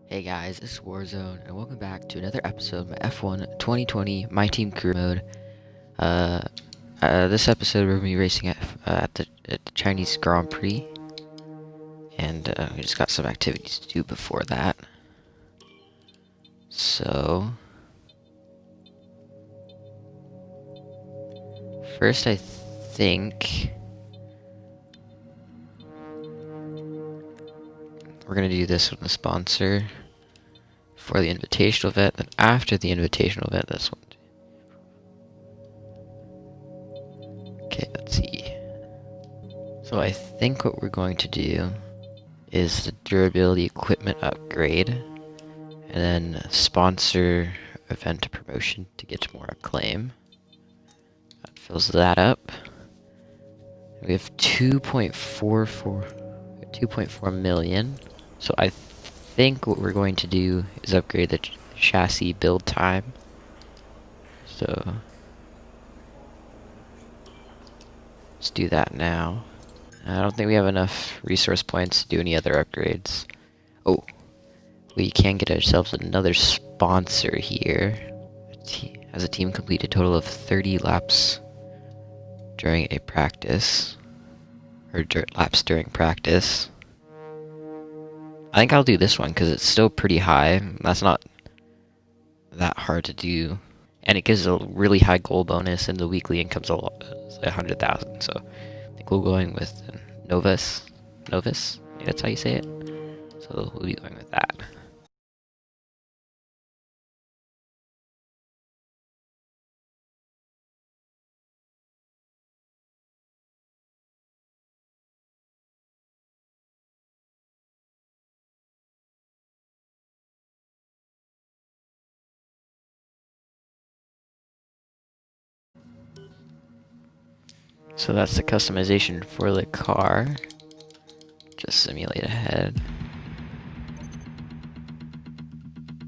Hey guys, it's Warzone, and welcome back to another episode of my F1 2020 My Team Career Mode. This episode we're going to be racing at the Chinese Grand Prix, and we just got some activities to do before that. So, first I think we're going to do this with the sponsor for the invitational event, then after the invitational event, this one. Okay, let's see. So I think what we're going to do is the durability equipment upgrade, and then sponsor event promotion to get more acclaim. That fills that up. We have 2.4 million. So I think what we're going to do is upgrade the chassis build time. So let's do that now. I don't think we have enough resource points to do any other upgrades. Oh, we can get ourselves another sponsor here. As a team complete a total of 30 laps during a practice. Or laps during practice. I think I'll do this one because it's still pretty high. That's not that hard to do. And it gives a really high goal bonus, and the weekly income's a lot. It's like 100,000. So I think we'll be going with Novus. Novus? Yeah, that's how you say it. So we'll be going with that. So that's the customization for the car. Just simulate ahead.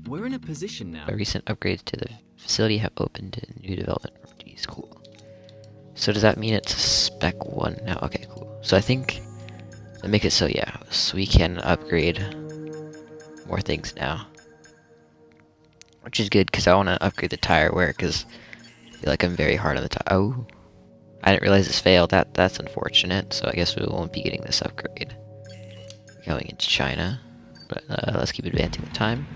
We're in a position now. Recent upgrades to the facility have opened new development properties. Cool. So does that mean it's spec 1 now? Okay, cool. So I think they make it so, yeah, so we can upgrade more things now. Which is good, because I want to upgrade the tire wear, because I feel like I'm very hard on the tire. Oh, I didn't realize this failed. That's unfortunate, so I guess we won't be getting this upgrade going into China. But let's keep advancing the time.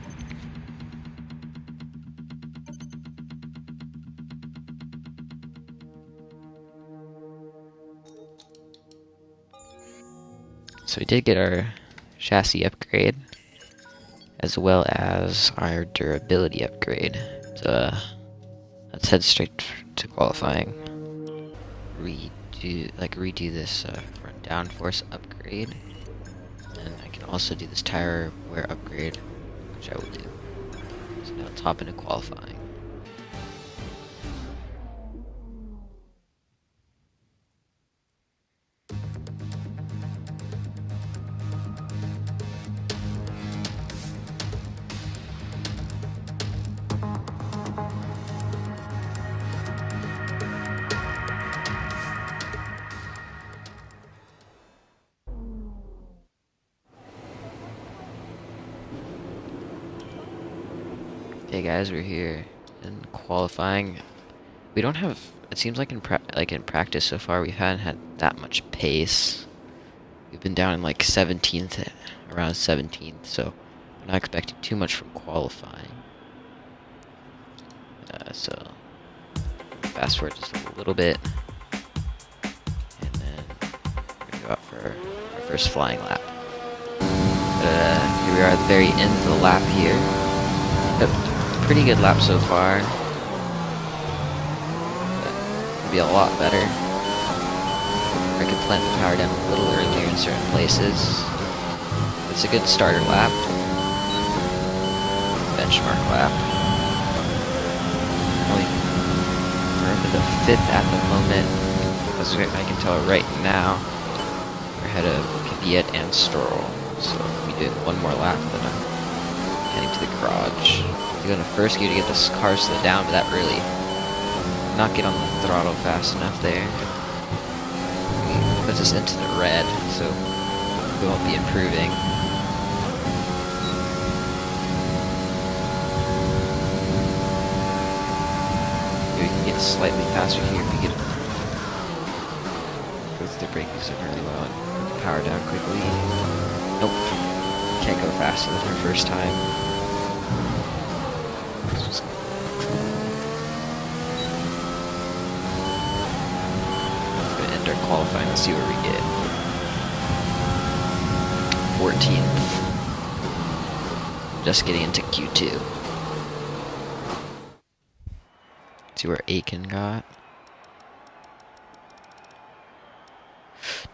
So we did get our chassis upgrade, as well as our durability upgrade. So let's head straight to qualifying. Redo this front downforce upgrade, and I can also do this tire wear upgrade, which I will do. So now let's hop into qualifying. Hey guys, we're here in qualifying. We don't have. It seems like in practice so far, we haven't had that much pace. We've been down in like 17th, around 17th, so I'm not expecting too much from qualifying. So fast forward just a little bit, and then we're gonna go out for our first flying lap. Here we are at the very end of the lap here. Pretty good lap so far. Could be a lot better. I could plant the power down a little earlier in certain places. It's a good starter lap. Benchmark lap. We're up to the 5th at the moment. As I can tell right now, we're ahead of Kvyat and Stroll. So we did one more lap, then I'm heading to the garage. You go in the first gear to get this car slowed down, but that really not get on the throttle fast enough there. Puts us into the red, so we won't be improving. slightly faster here if we get go through the braking zone really well and put the power down quickly. Nope. Can't go faster than our first time. We're gonna end our qualifying. Let's see where we get. 14th. Just getting into Q2. See where Aiken got.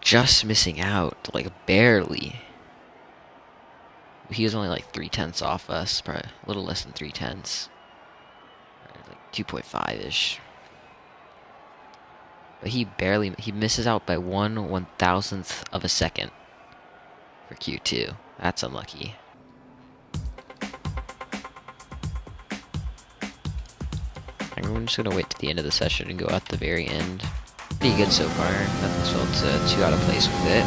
Just missing out, like barely. He was only like 3/10 off us, probably a little less than 3/10. Like 2.5-ish. But he misses out by 1/1000th of a second for Q2. That's unlucky. I'm just gonna wait to the end of the session and go at the very end. Pretty good so far. Nothing's felt too out of place with it.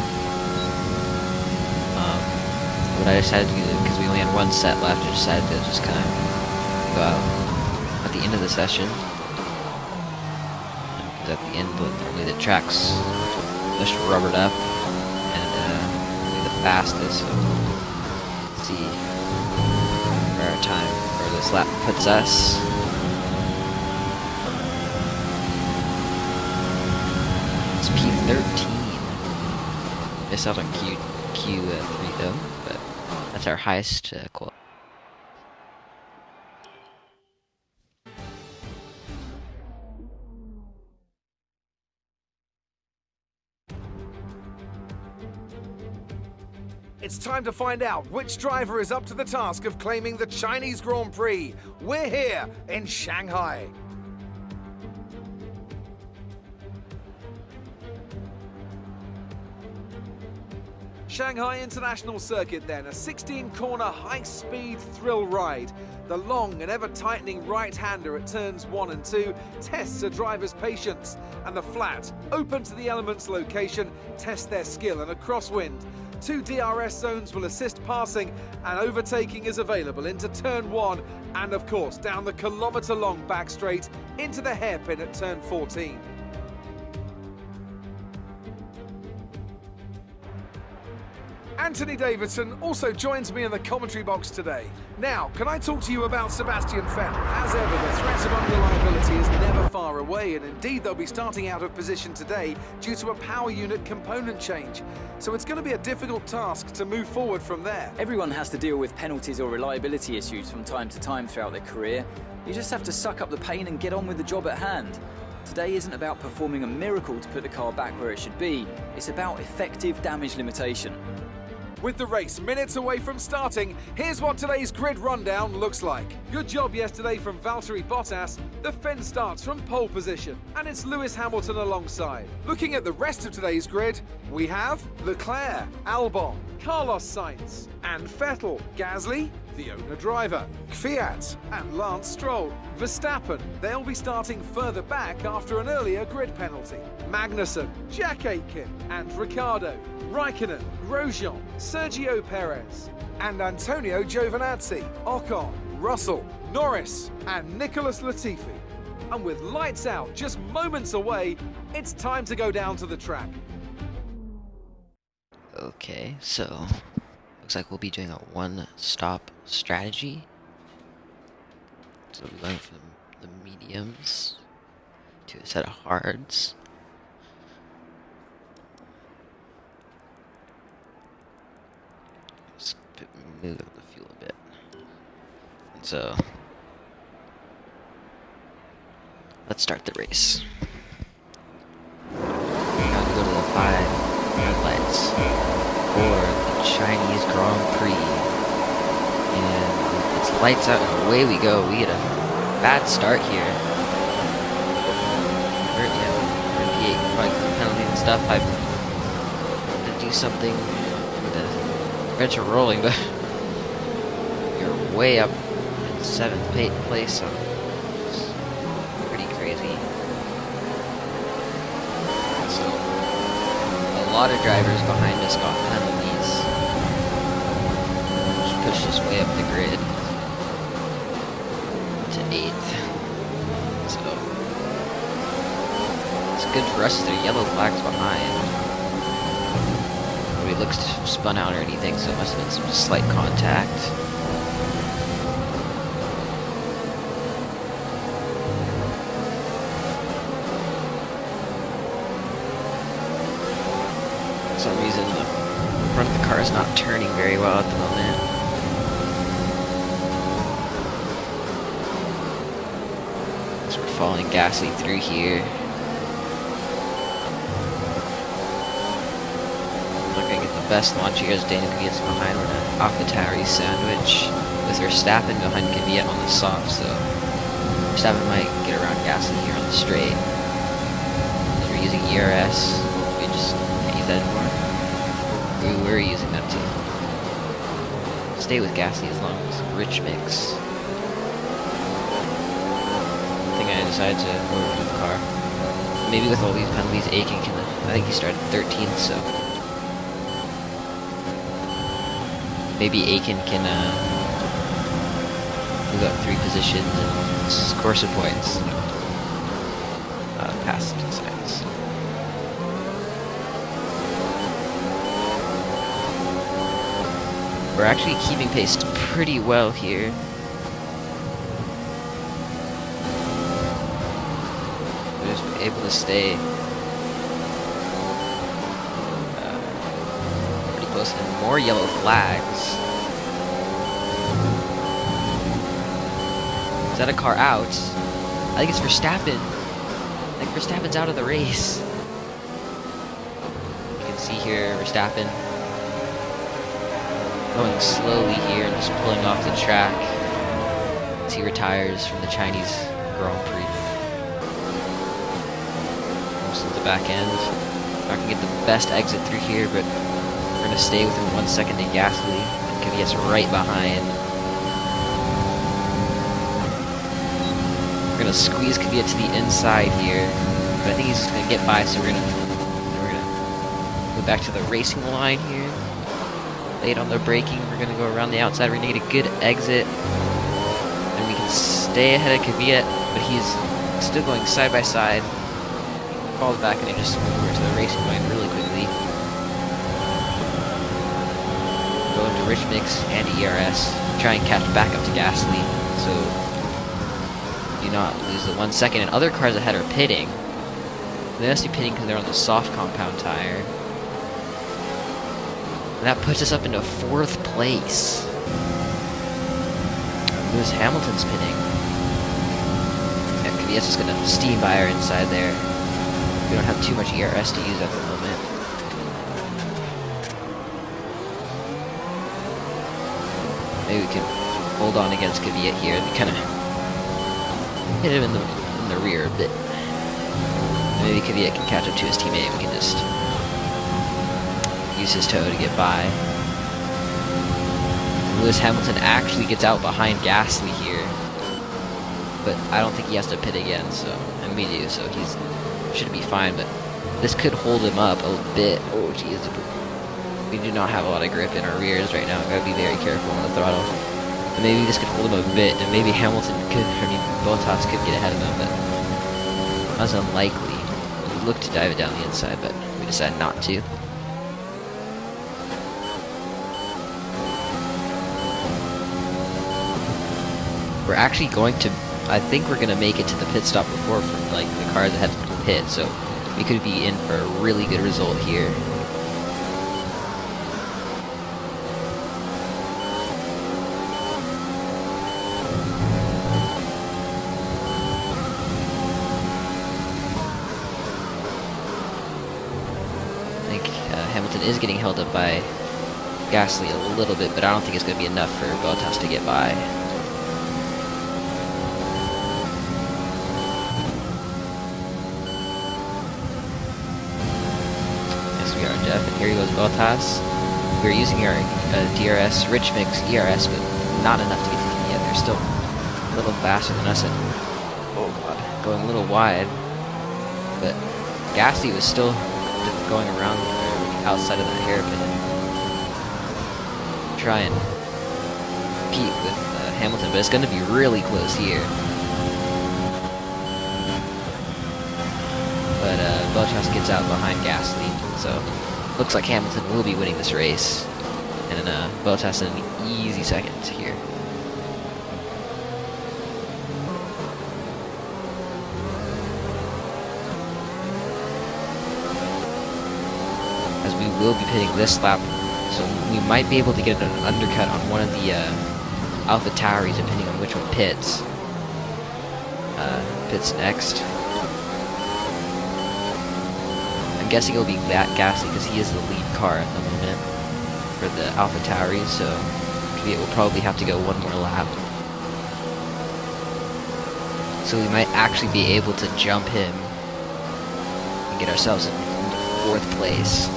What I decided to do, because we only had one set left, I decided to just kind of go out at the end of the session. Because at the end, only the tracks just rubbered up and only the fastest. So let's see where our time or this lap puts us. It's P13. Missed out on Q3 though, but that's our highest quality. It's time to find out which driver is up to the task of claiming the Chinese Grand Prix. We're here in Shanghai. Shanghai International Circuit then, a 16-corner high-speed thrill ride. The long and ever-tightening right-hander at turns 1 and 2 tests a driver's patience, and the flat, open to the elements location, tests their skill in a crosswind. 2 DRS zones will assist passing, and overtaking is available into turn 1, and of course down the kilometre-long back straight into the hairpin at turn 14. Anthony Davidson also joins me in the commentary box today. Now, can I talk to you about Sebastian Vettel? As ever, the threat of unreliability is never far away, and indeed they'll be starting out of position today due to a power unit component change. So it's going to be a difficult task to move forward from there. Everyone has to deal with penalties or reliability issues from time to time throughout their career. You just have to suck up the pain and get on with the job at hand. Today isn't about performing a miracle to put the car back where it should be. It's about effective damage limitation. With the race minutes away from starting, here's what today's grid rundown looks like. Good job yesterday from Valtteri Bottas. The Finn starts from pole position, and it's Lewis Hamilton alongside. Looking at the rest of today's grid, we have Leclerc, Albon, Carlos Sainz, and Vettel, Gasly, the owner driver, Kvyat, and Lance Stroll. Verstappen, they'll be starting further back after an earlier grid penalty. Magnussen, Jack Aitken, and Ricciardo, Raikkonen, Grosjean, Sergio Perez, and Antonio Giovinazzi, Ocon, Russell, Norris, and Nicholas Latifi. And with lights out just moments away, it's time to go down to the track. Okay, so looks like we'll be doing a one-stop strategy. So we're going from the mediums to a set of hards. Just move the fuel a bit. And so let's start the race. We're going to go to the 5 red lights for the Chinese Grand Prix. And it's lights out and away we go. We get a bad start here. We're probably penalties and stuff. I'm going to do something with the bench are rolling, but you're way up in 7th place, so it's pretty crazy. So a lot of drivers behind us got penalties, which pushed us way up the grid to 8th. So good for us is their yellow flag's behind. Nobody looks spun out or anything, so it must have been some slight contact. For some reason, the front of the car is not turning very well at the moment. So we're following Gasly through here. Not gonna get the best launch here as Daniel gets behind. We're in an AlphaTauri sandwich with Verstappen behind Kvyat on the soft, so Verstappen might get around Gasly here on the straight. As we're using ERS, we just can't use that anymore. We were using that to stay with Gasly as long as rich mix. I think I decided to go over to the car. Maybe with all these penalties, Aiken can. I think he started 13th, so maybe Aiken can move up 3 positions and score some points. Past signs. We're actually keeping pace pretty well here. We're just able to stay pretty close, and more yellow flags. Is that a car out? I think it's Verstappen. I think Verstappen's out of the race. You can see here Verstappen going slowly here and just pulling off the track as he retires from the Chinese Grand Prix. Almost at the back end. Not gonna get the best exit through here, but we're gonna stay within 1 second to Gasly, and Kvyat's right behind. We're gonna squeeze Kvyat to the inside here, but I think he's just gonna get by, so we're gonna go back to the racing line here. Late on the braking, we're gonna go around the outside, we're gonna get a good exit, and we can stay ahead of Kvyat, but he's still going side by side. He falls back and he just over to the racing line really quickly. Go into rich mix and ERS, try and catch back up to Gasly, so do not lose the 1 second. And other cars ahead are pitting. They must be pitting because they're on the soft compound tire. And that puts us up into 4th place. Lewis Hamilton's pitting. And Kvyat's just gonna steam by our inside there. We don't have too much ERS to use at the moment. Maybe we can hold on against Kvyat here. We kind of hit him in the rear a bit. Maybe Kvyat can catch up to his teammate and we can just use his toe to get by. Lewis Hamilton actually gets out behind Gasly here, but I don't think he has to pit again, so, and we do, so he's should be fine, but this could hold him up a bit. Oh jeez, we do not have a lot of grip in our rears right now. Gotta be very careful on the throttle. And maybe this could hold him a bit, and maybe Hamilton could, Bottas could get ahead of him, but that's unlikely. We looked to dive it down the inside, but we decided not to. We're actually going to, I think we're going to make it to the pit stop before like the cars ahead to pit, so we could be in for a really good result here. I think Hamilton is getting held up by Gasly a little bit, but I don't think it's going to be enough for Bottas to get by. And here goes Bottas. We're using our DRS, rich mix ERS, but not enough to get to them yet. They're still a little faster than us, and oh god, going a little wide. But Gasly was still going around outside of the hairpin. Try and compete with Hamilton, but it's going to be really close here. But but Bottas gets out behind Gasly, so looks like Hamilton will be winning this race, and Bottas in an easy second here. As we will be pitting this lap, so we might be able to get an undercut on one of the Alpha Tauris, depending on which one pits. Pits next. I'm guessing it'll be Gasly because he is the lead car at the moment for the Alpha Tauri, so it will probably have to go one more lap. So we might actually be able to jump him and get ourselves into 4th place.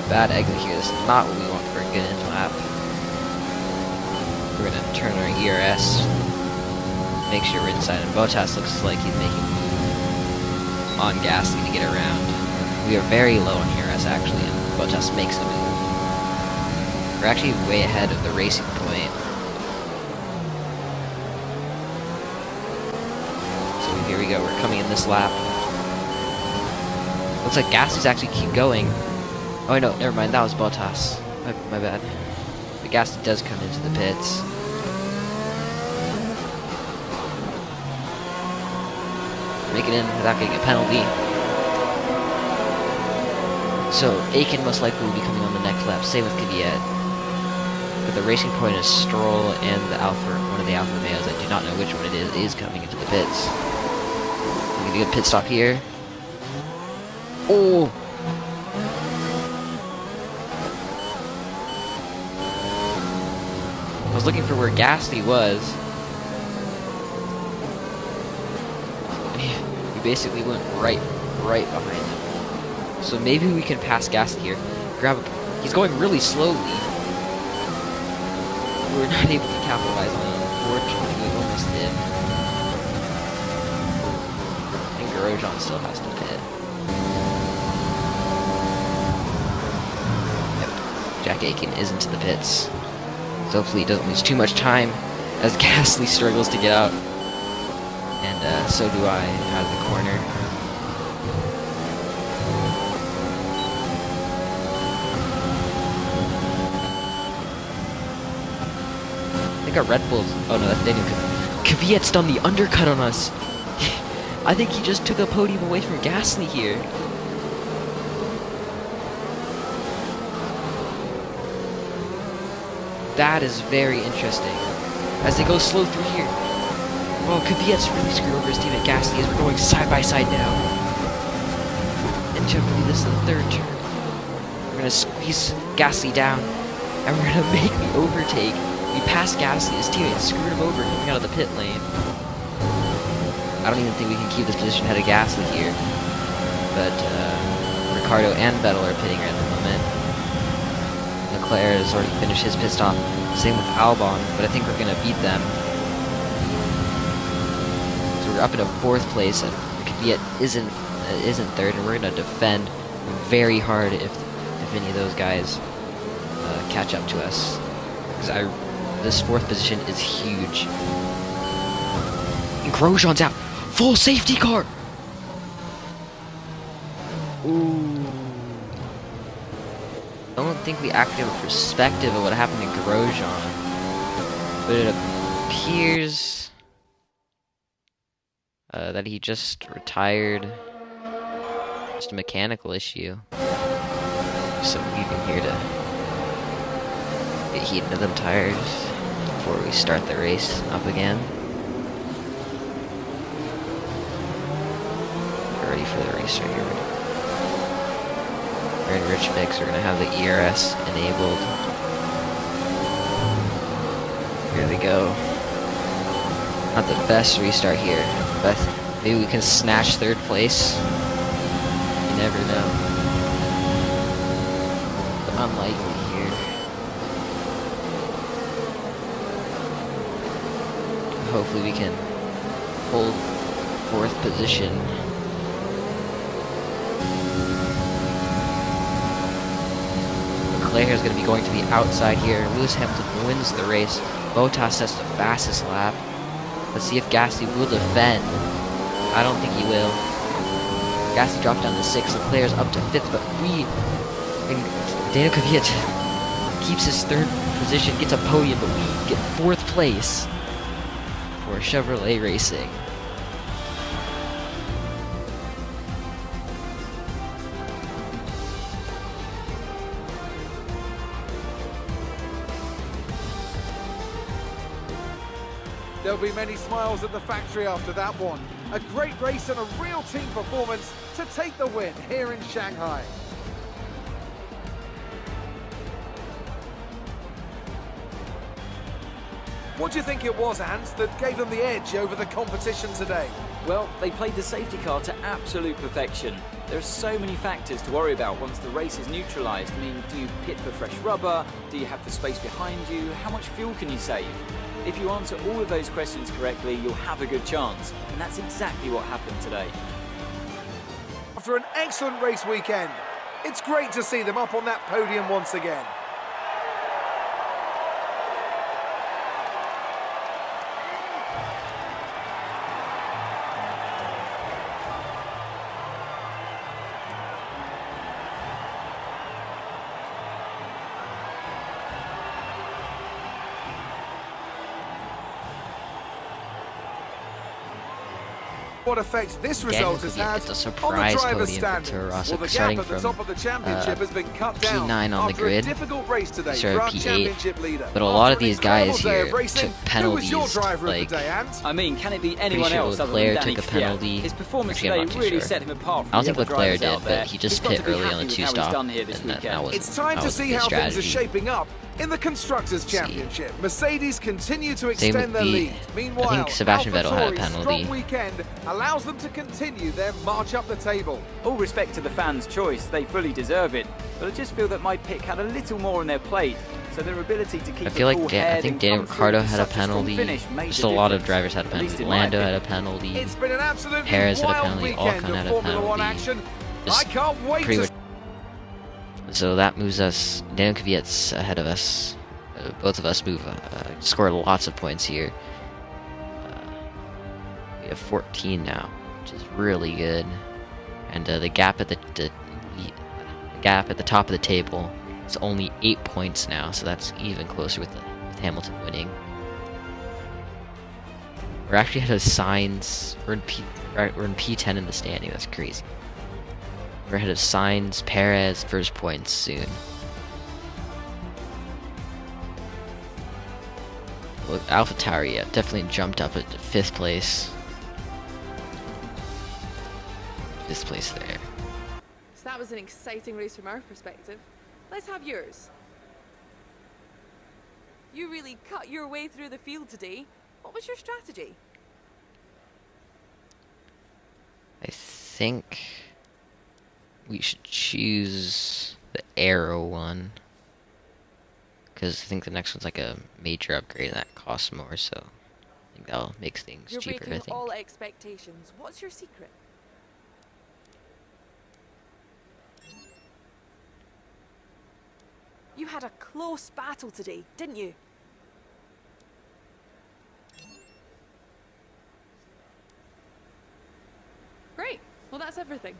Bad exit here. This is not what we want for a good end lap. We're going to turn our ERS, make sure we're inside, and Bottas looks like he's making a move on Gasly to get around. We are very low on ERS actually, and Bottas makes a move. We're actually way ahead of the racing point. So here we go, we're coming in this lap. Looks like Gasly's actually keep going. Oh no, never mind, that was Bottas. My bad. The Gasly does come into the pits. Make it in without getting a penalty. So Aiken most likely will be coming on the next lap, same with Kvyat. But the racing point is Stroll and the one of the Alfa Romeos, I do not know which one it is coming into the pits. I'm gonna get a pit stop here. Oh! I was looking for where Gasly was. We basically went right behind him. So maybe we can pass Gasly here. He's going really slowly. We were not able to capitalize on it. Unfortunately, we almost did. And Grosjean still has to pit. Yep. Jack Aiken is into the pits. So hopefully he doesn't lose too much time as Gasly struggles to get out. And so do I out of the corner. I think our Red Bulls... Oh no, that's Daniel. Kvyat's done the undercut on us. I think he just took a podium away from Gasly here. That is very interesting. As they go slow through here. Oh, Kvyat's really screwed over his teammate Gasly as we're going side by side now. And generally this is the 3rd turn. We're gonna squeeze Gasly down, and we're gonna make the overtake. We passed Gasly, his teammate screwed him over coming out of the pit lane. I don't even think we can keep this position ahead of Gasly here. But Ricciardo and Vettel are pitting at the moment. Leclerc has already finished his pit stop. Same with Albon, but I think we're gonna beat them. So we're up in a 4th place, and Kvyat isn't 3rd, and we're gonna defend very hard if any of those guys catch up to us. Because this 4th position is huge. And Grosjean's out. Full safety car. Ooh. I don't think we actually have a perspective of what happened to Grosjean, but it appears that he just retired. Just a mechanical issue. So leaving here to get heat into them tires before we start the race up again. We're ready for the race right here. We're in rich mix. We're gonna have the ERS enabled. Here we go. Not the best restart here, but maybe we can snatch 3rd place. You never know. But unlikely here. Hopefully we can hold 4th position. Leclerc is going to be going to the outside here. Lewis Hamilton wins the race. Bottas sets the fastest lap. Let's see if Gasly will defend. I don't think he will. Gasly dropped down to 6th. Leclerc is up to 5th, but Daniel Kvyat keeps his 3rd position, gets a podium, but we get 4th place for Chevrolet Racing. There'll be many smiles at the factory after that one. A great race and a real team performance to take the win here in Shanghai. What do you think it was, Ant, that gave them the edge over the competition today? Well, they played the safety car to absolute perfection. There are so many factors to worry about once the race is neutralised. I mean, do you pit for fresh rubber? Do you have the space behind you? How much fuel can you save? If you answer all of those questions correctly, you'll have a good chance. And that's exactly what happened today. After an excellent race weekend, it's great to see them up on that podium once again. What effect this result has had it's a on the surprise driver's podium standings. for Toro Rosso, Well, the starting gap at the from top of the championship has been cut down P9 on the after a grid. difficult race today Started for our P8, championship leader. but a lot of After an these guys incredible day of here racing, took penalties. Who was your driver Like, of the day, Ant? I mean, can it be pretty anyone sure else other Leclerc than Danny took a Kvyat? penalty. His performance Actually, I'm today not too really sure. set him apart from I don't the think other Leclerc drivers out did, there. but he just He's got pit to be early on happy the with 2 how he's stop, done here this and that weekend. was It's time to see how things are shaping up in the Constructors' Championship. Mercedes continue to Same extend with their the- lead. Meanwhile, I think Sebastian Vettel had a AlphaTauri's penalty. strong weekend allows them to continue their march up the table. All respect to the fans' choice, they fully deserve it. But I just feel that my pick had a little more on their plate, so their ability to keep I feel a like cool I head think and Daniel come through Ricciardo with had a such strong penalty. finish made Just the a lot of difference, drivers had a at least penalty. in my Lando had a opinion. penalty. It's been an absolutely Perez had a wild penalty. weekend Ocon of had a Formula One penalty. action. Just I can't wait pretty to much. So that moves us. Daniel Kvyat's ahead of us. Both of us score lots of points here. We have 14 now, which is really good. And the gap at the gap at the top of the table is only 8 points now, so that's even closer with Hamilton winning. We're actually ahead of Sainz. We're in P10 in the standing. That's crazy. We're ahead of Sainz, Perez, first points soon. Well, AlphaTauri, yeah, definitely jumped up at 5th place. 5th place there. So that was an exciting race from our perspective. Let's have yours. You really cut your way through the field today. What was your strategy? I think we should choose the Aero one, because I think the next one's like a major upgrade and that costs more, so I think that'll make things You're cheaper, I breaking think. all expectations. What's your secret? You had a close battle today, didn't you? Great. Well, that's everything.